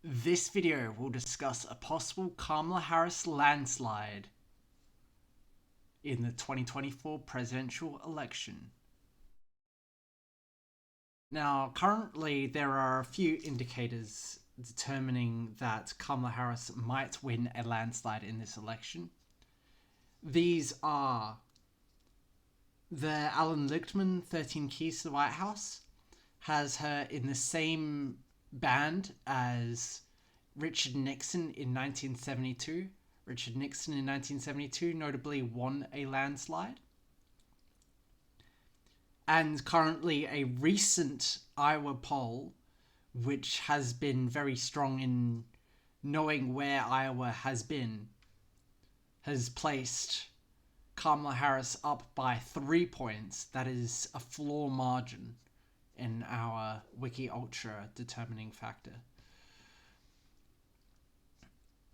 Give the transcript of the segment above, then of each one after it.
This video will discuss a possible Kamala Harris landslide in the 2024 presidential election. Now, currently, there are a few indicators determining that Kamala Harris might win a landslide in this election. These are the Allan Lichtman 13 Keys to the White House has her in the same band as Richard Nixon in 1972. Richard Nixon in 1972 notably won a landslide. And currently a recent Iowa poll, which has been very strong in knowing where Iowa has been, has placed Kamala Harris up by 3 points. That is a floor margin in our Wiki Ultra determining factor.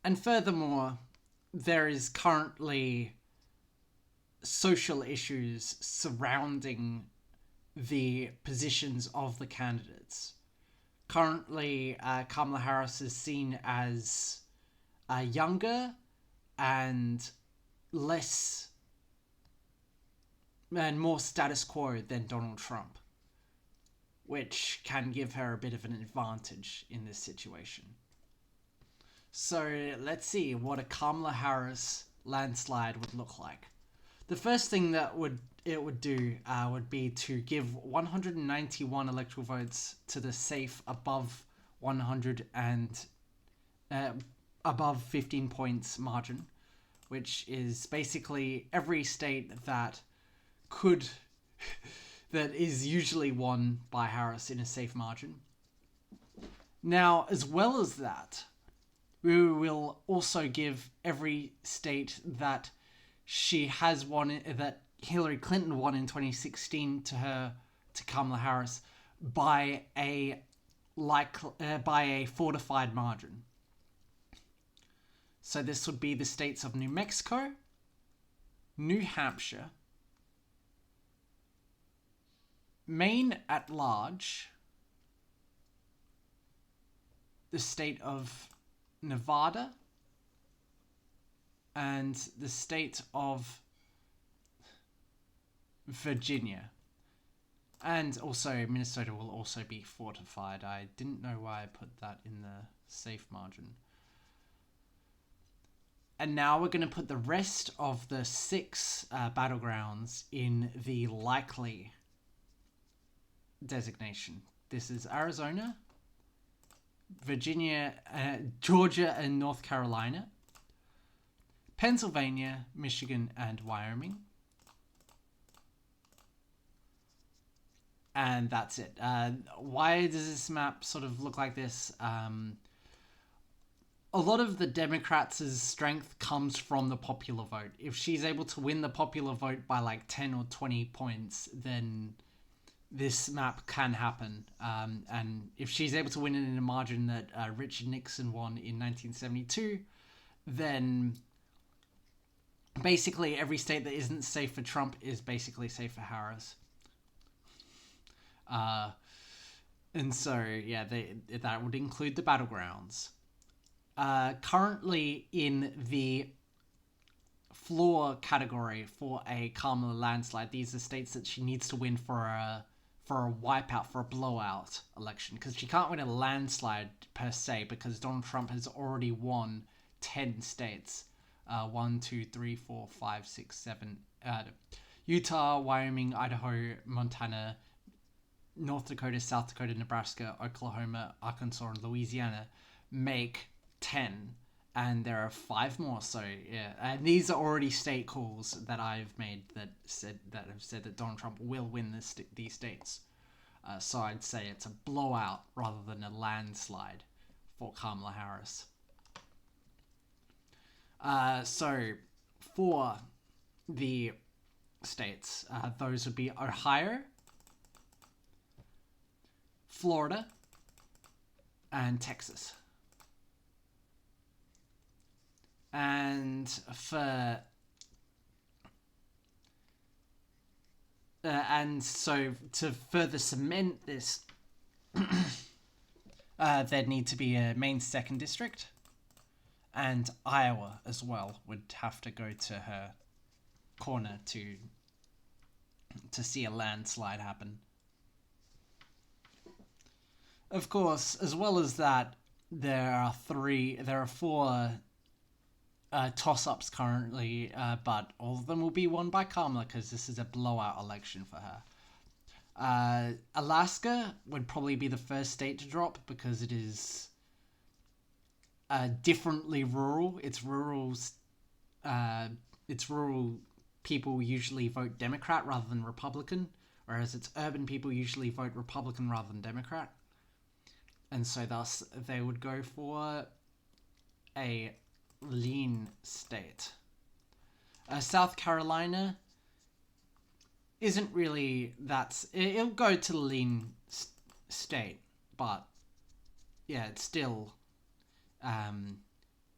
And furthermore, there is currently social issues surrounding the positions of the candidates. Currently, Kamala Harris is seen as younger and less and more status quo than Donald Trump, which can give her a bit of an advantage in this situation. So let's see what a Kamala Harris landslide would look like. The first thing that it would do would be to give 191 electoral votes to the safe above 100 and above 15 points margin, which is basically every state that could that is usually won by Harris in a safe margin. Now, as well as that, we will also give every state that she has won, that Hillary Clinton won in 2016 to Kamala Harris by a fortified margin. So this would be the states of New Mexico, New Hampshire, Maine at large, the state of Nevada, and the state of Virginia. And also Minnesota will also be fortified. I didn't know why I put that in the safe margin. And now we're going to put the rest of the 6 battlegrounds in the likely designation. This is Arizona, Virginia, Georgia and North Carolina, Pennsylvania, Michigan and Wyoming. And that's it. Why does this map sort of look like this? A lot of the Democrats' strength comes from the popular vote. If she's able to win the popular vote by like 10 or 20 points, then this map can happen. And if she's able to win it in a margin that Richard Nixon won in 1972, then basically every state that isn't safe for Trump is basically safe for Harris. And so, yeah, that would include the battlegrounds. Currently in the floor category for a Kamala landslide, these are states that she needs to win for a wipeout, for a blowout election, because she can't win a landslide per se because Donald Trump has already won 10 states. 1, 2, 3, 4, 5, 6, 7. Utah, Wyoming, Idaho, Montana, North Dakota, South Dakota, Nebraska, Oklahoma, Arkansas, and Louisiana make 10, and there are 5 more. So yeah, and these are already state calls that I've made that have said that Donald Trump will win these states. So I'd say it's a blowout rather than a landslide for Kamala Harris. So for the states, those would be Ohio, Florida, and Texas. And for and so to further cement this There'd need to be a Maine 2nd District. And Iowa as well would have to go to her corner to see a landslide happen. Of course, as well as that, there are four toss-ups currently, but all of them will be won by Kamala because this is a blowout election for her. Alaska would probably be the first state to drop because it is differently rural. It's rural people usually vote Democrat rather than Republican, whereas its urban people usually vote Republican rather than Democrat. And so thus they would go for a lean state. South Carolina isn't really it'll go to the lean state, but yeah, it's still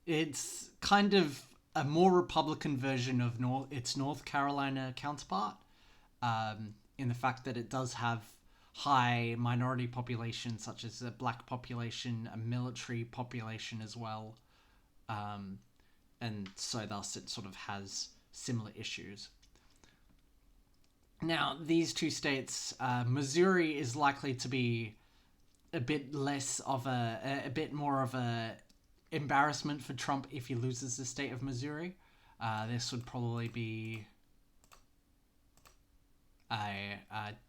it's kind of a more Republican version of its North Carolina counterpart, in the fact that it does have high minority population, such as a black population, a military population as well, and so thus it sort of has similar issues. Now, these two states, Missouri is likely to be a bit less of a bit more of a embarrassment for Trump if he loses the state of Missouri. This would probably be a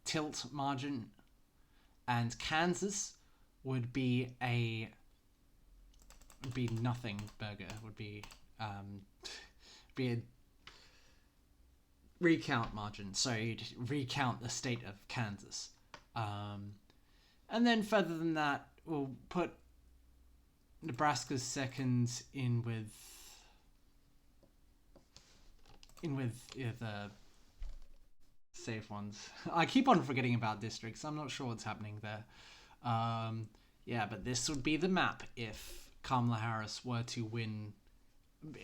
tilt margin, and Kansas would be nothing burger. Would be a recount margin. So you'd recount the state of Kansas, and then further than that, we'll put Nebraska's second in with the safe ones. I keep on forgetting about districts. I'm not sure what's happening there. Yeah, but this would be the map if Kamala Harris were to win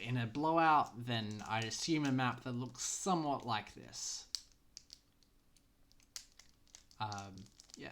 in a blowout. Then I'd assume a map that looks somewhat like this. Yeah.